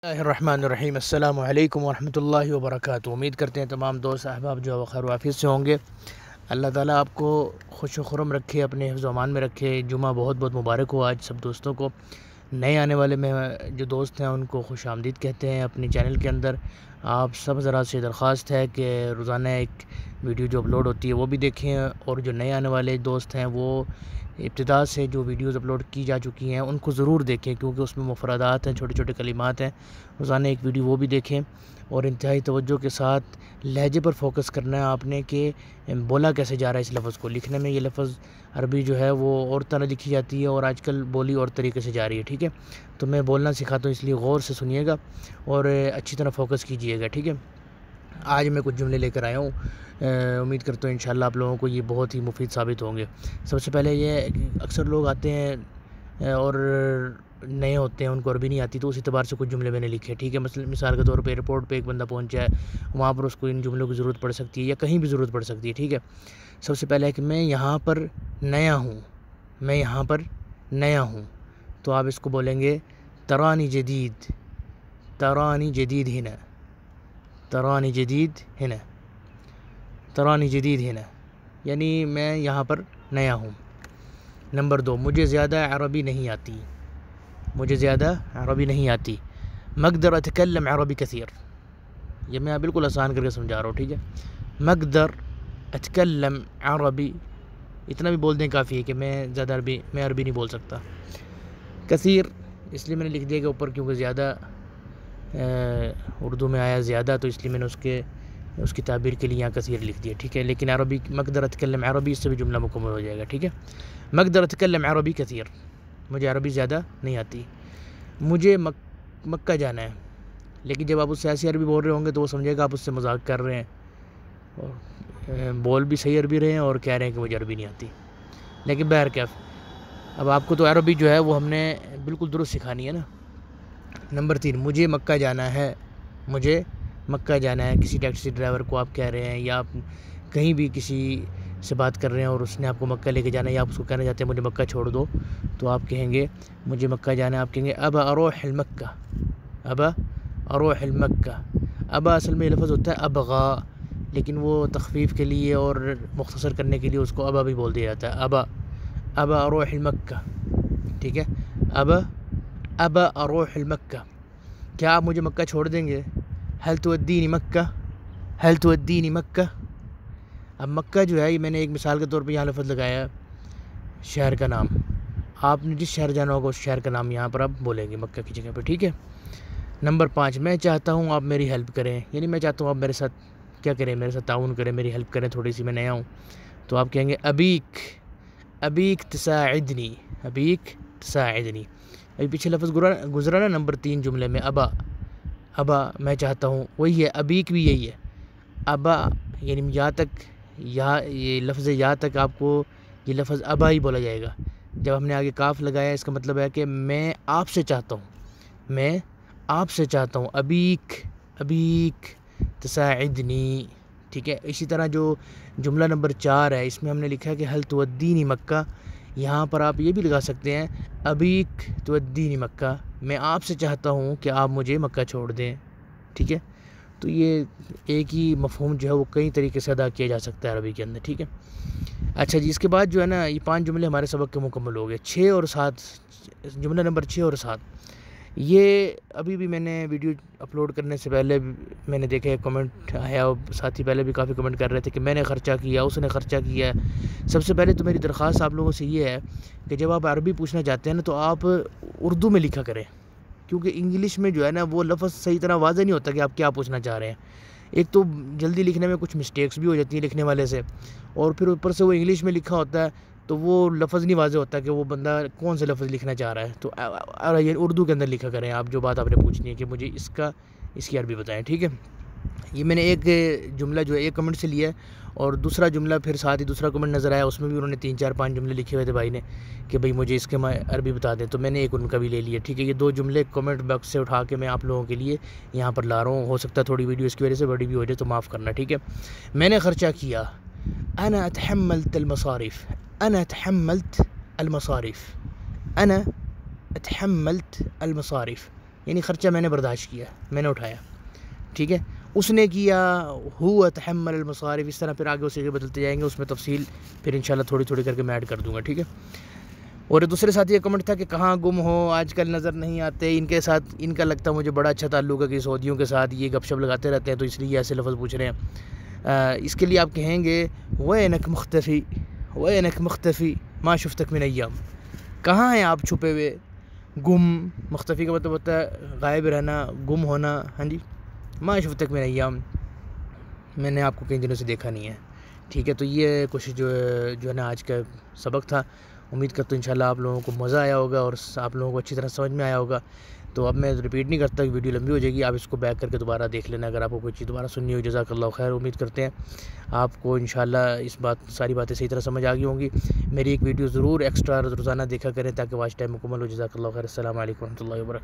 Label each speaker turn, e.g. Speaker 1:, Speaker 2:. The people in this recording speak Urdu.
Speaker 1: الرحمن الرحیم السلام علیکم ورحمۃ اللہ وبرکاتہ۔ امید کرتے ہیں تمام دوست احباب جو خیر و عافیت سے ہوں گے۔ اللہ تعالیٰ آپ کو خوش و خرم رکھے، اپنے حفظ و امان میں رکھے۔ جمعہ بہت بہت مبارک ہو آج سب دوستوں کو۔ نئے آنے والے میں جو دوست ہیں ان کو خوش آمدید کہتے ہیں اپنے چینل کے اندر۔ آپ سب ذرا سے درخواست ہے کہ روزانہ ایک ویڈیو جو اپلوڈ ہوتی ہے وہ بھی دیکھیں، اور جو نئے آنے والے دوست ہیں وہ ابتدا سے جو ویڈیوز اپلوڈ کی جا چکی ہیں ان کو ضرور دیکھیں، کیونکہ اس میں مفردات ہیں، چھوٹے چھوٹے کلمات ہیں۔ روزانہ ایک ویڈیو وہ بھی دیکھیں، اور انتہائی توجہ کے ساتھ لہجے پر فوکس کرنا ہے آپ نے کہ بولا کیسے جا رہا ہے اس لفظ کو۔ لکھنے میں یہ لفظ عربی جو ہے وہ اور طرح لکھی جاتی ہے، اور آج کل بولی اور طریقے سے جا رہی ہے، ٹھیک ہے؟ تو میں بولنا سکھاتا ہوں، اس لیے غور سے سنیے گا اور اچھی طرح فوکس کیجئے گا، ٹھیک ہے؟ آج میں کچھ جملے لے کر آیا ہوں، امید کرتا ہوں انشاءاللہ آپ لوگوں کو یہ بہت ہی مفید ثابت ہوں گے۔ سب سے پہلے یہ اکثر لوگ آتے ہیں اور نئے ہوتے ہیں، ان کو عربی نہیں آتی، تو اس اعتبار سے کچھ جملے میں نے لکھے، ٹھیک ہے؟ مثال کے طور پہ ایئرپورٹ پہ ایک بندہ پہنچا ہے، وہاں پر اس کو ان جملوں کی ضرورت پڑ سکتی ہے، یا کہیں بھی ضرورت پڑ سکتی ہے، ٹھیک ہے؟ سب سے پہلے ہے کہ میں یہاں پر نیا ہوں، میں یہاں پر نیا ہوں، تو آپ اس کو بولیں گے ترانی جدید، ترانی جدید ہنا، ترانی جدید ہنا، ترانی جدید ہنا، یعنی میں یہاں پر نیا ہوں۔ نمبر 2، مجھے زیادہ عربی نہیں آتی، مجھے زیادہ عربی نہیں آتی۔ مقدر اتکلم عربی کثیر، یہ میں بالکل آسان کر کے سمجھا رہا ہوں، ٹھیک ہے؟ مقدر اتکلم عربی، اتنا بھی بول دیں کافی ہے کہ میں زیادہ عربی نہیں بول سکتا۔ کثیر اس لیے میں نے لکھ دیا کہ اوپر، کیونکہ زیادہ اردو میں آیا زیادہ، تو اس لیے میں نے اس کی تعبیر کے لیے یہاں کثیر لکھ دیا، ٹھیک ہے؟ لیکن عربی مقدر اتکلم عربی، اس سے بھی جملہ مکمل ہو جائے گا، ٹھیک ہے؟ مقدر اتکلم عربی کثیر، مجھے عربی زیادہ نہیں آتی۔ مجھے مکہ جانا ہے، لیکن جب آپ اس سے ایسی عربی بول رہے ہوں گے تو وہ سمجھے گا آپ اس سے مذاق کر رہے ہیں، اور بول بھی صحیح عربی رہے ہیں اور کہہ رہے ہیں کہ مجھے عربی نہیں آتی۔ لیکن بہرکیف اب آپ کو تو عربی جو ہے وہ ہم نے بالکل درست سکھانی ہے نا۔ نمبر 3، مجھے مکہ جانا ہے، مجھے مکہ جانا ہے۔ کسی ٹیکسی ڈرائیور کو آپ کہہ رہے ہیں، یا آپ کہیں بھی کسی سے بات کر رہے ہیں اور اس نے آپ کو مکہ لے کے جانا ہے، یا آپ اس کو کہنا چاہتے ہیں مجھے مکہ چھوڑ دو، تو آپ کہیں گے مجھے مکہ جانا ہے، آپ کہیں گے ابا اروح المکہ، ابا اروح المکہ۔ ابا اصل میں یہ لفظ ہوتا ہے ابغا، لیکن وہ تخفیف کے لیے اور مختصر کرنے کے لیے اس کو ابا بھی بول دیا جاتا ہے، ابا، ابا اروح المکہ، ٹھیک ہے؟ ابا اروح المکہ، کیا آپ مجھے مکہ چھوڑ دیں گے؟ هل تودینی مکہ، هل تودینی مکہ۔ اب مکہ جو ہے، یہ میں نے ایک مثال کے طور پہ یہاں لفظ لگایا ہے شہر کا نام، آپ نے جس شہر جانا ہوگا اس شہر کا نام یہاں پر آپ بولیں گے مکہ کی جگہ پہ، ٹھیک ہے؟ نمبر 5، میں چاہتا ہوں آپ میری ہیلپ کریں، یعنی میں چاہتا ہوں آپ میرے ساتھ کیا کریں، میرے ساتھ تعاون کریں، میری ہیلپ کریں تھوڑی سی، میں نیا ہوں، تو آپ کہیں گے ابیک، ابیک تساعدنی، ابیک تساعدنی۔ ابھی پیچھے لفظ گزرا نا نمبر 3 جملے میں، ابا، ابا میں چاہتا ہوں، وہی ہے ابیک بھی یہی ہے، ابا، یعنی یا تک، یہ لفظ یا تک آپ کو یہ لفظ ابا ہی بولا جائے گا۔ جب ہم نے آگے کاف لگایا، اس کا مطلب ہے کہ میں آپ سے چاہتا ہوں، میں آپ سے چاہتا ہوں، ابیک، ابیک تساعدنی، ٹھیک ہے؟ اسی طرح جو جملہ نمبر 4 ہے، اس میں ہم نے لکھا ہے کہ هل تودینی مکہ، یہاں پر آپ یہ بھی لگا سکتے ہیں ابیک تودینی مکہ، میں آپ سے چاہتا ہوں کہ آپ مجھے مکہ چھوڑ دیں، ٹھیک ہے؟ تو یہ ایک ہی مفہوم جو ہے وہ کئی طریقے سے ادا کیا جا سکتا ہے عربی کے اندر، ٹھیک ہے؟ اچھا جی، اس کے بعد جو ہے نا یہ 5 جملے ہمارے سبق کے مکمل ہو گئے۔ 6 اور 7، جملہ نمبر 6 اور 7، یہ ابھی بھی میں نے ویڈیو اپلوڈ کرنے سے پہلے میں نے دیکھا ایک کمنٹ آیا، اور ساتھی پہلے بھی کافی کمنٹ کر رہے تھے کہ میں نے خرچہ کیا، اس نے خرچہ کیا ہے۔ سب سے پہلے تو میری درخواست آپ لوگوں سے یہ ہے کہ جب آپ عربی پوچھنا چاہتے ہیں نا تو آپ اردو میں لکھا کریں، کیونکہ انگلش میں جو ہے نا وہ لفظ صحیح طرح واضح نہیں ہوتا کہ آپ کیا پوچھنا چاہ رہے ہیں۔ ایک تو جلدی لکھنے میں کچھ مسٹیکس بھی ہو جاتی ہیں لکھنے والے سے، اور پھر اوپر سے وہ انگلش میں لکھا ہوتا ہے تو وہ لفظ نہیں واضح ہوتا کہ وہ بندہ کون سے لفظ لکھنا چاہ رہا ہے۔ تو اردو کے اندر لکھا کریں آپ جو بات آپ نے پوچھنی ہے کہ مجھے اس کی عربی بتائیں، ٹھیک ہے؟ یہ میں نے ایک جملہ جو ہے ایک کمنٹ سے لیا ہے، اور دوسرا جملہ پھر ساتھ ہی دوسرا کمنٹ نظر آیا، اس میں بھی انہوں نے 3 4 5 جملے لکھے ہوئے تھے بھائی نے کہ بھائی مجھے اس کے عربی بتا دیں، تو میں نے ایک ان کا بھی لے لیا، ٹھیک ہے؟ یہ 2 جملے کمنٹ باکس سے اٹھا کے میں آپ لوگوں کے لیے یہاں پر لا رہا ہوں، ہو سکتا ہے تھوڑی ویڈیو اس کی وجہ سے بڑی بھی ہو جائے تو معاف کرنا، ٹھیک ہے؟ میں نے خرچہ کیا، انا اتحملت المصارف، انا اتحملت المصارف، انا اتحملت المصارف، یعنی خرچہ میں نے برداشت کیا، میں نے اٹھایا، ٹھیک ہے. اس نے کیا ہوا تحمل المصارف. اس طرح پھر آگے اسے بدلتے جائیں گے، اس میں تفصیل پھر انشاءاللہ تھوڑی تھوڑی کر کے میں ایڈ کر دوں گا، ٹھیک ہے. اور دوسرے ساتھی کا کمنٹ تھا کہ کہاں گم ہو، آج کل نظر نہیں آتے. ان کے ساتھ ان کا لگتا مجھے بڑا اچھا تعلق ہے کہ سعودیوں کے ساتھ یہ گپ شپ لگاتے رہتے ہیں، تو اس لیے ایسے لفظ پوچھ رہے ہیں. اس کے لیے آپ کہیں گے وینک مختفی، وینک مختفی ما شفتک من ایام. کہاں ہیں آپ چھپے ہوئے؟ گم، مختفی کا مطلب ہوتا ہے غائب رہنا، گم ہونا. ہاں جی، ما شفتک من ایام، میں نے آپ کو کئی دنوں سے دیکھا نہیں ہے، ٹھیک ہے. تو یہ کچھ جو ہے نا آج کا سبق تھا. امید کرتا ہوں انشاءاللہ آپ لوگوں کو مزہ آیا ہوگا اور آپ لوگوں کو اچھی طرح سمجھ میں آیا ہوگا. تو اب میں ریپیٹ نہیں کرتا کہ ویڈیو لمبی ہو جائے گی، آپ اس کو بیک کر کے دوبارہ دیکھ لینا اگر آپ کو کوئی چیز دوبارہ سننی ہو. جزاک اللہ خیر. امید کرتے ہیں آپ کو انشاءاللہ اس ساری باتیں صحیح طرح سمجھ آ گئی ہوں گی. میری ایک ویڈیو ضرور ایکسٹرا روزانہ دیکھا کریں تاکہ واچ ٹائم مکمل ہو. جزاک اللہ خیر. السلام علیکم ورحمۃ اللہ وبرکاتہ.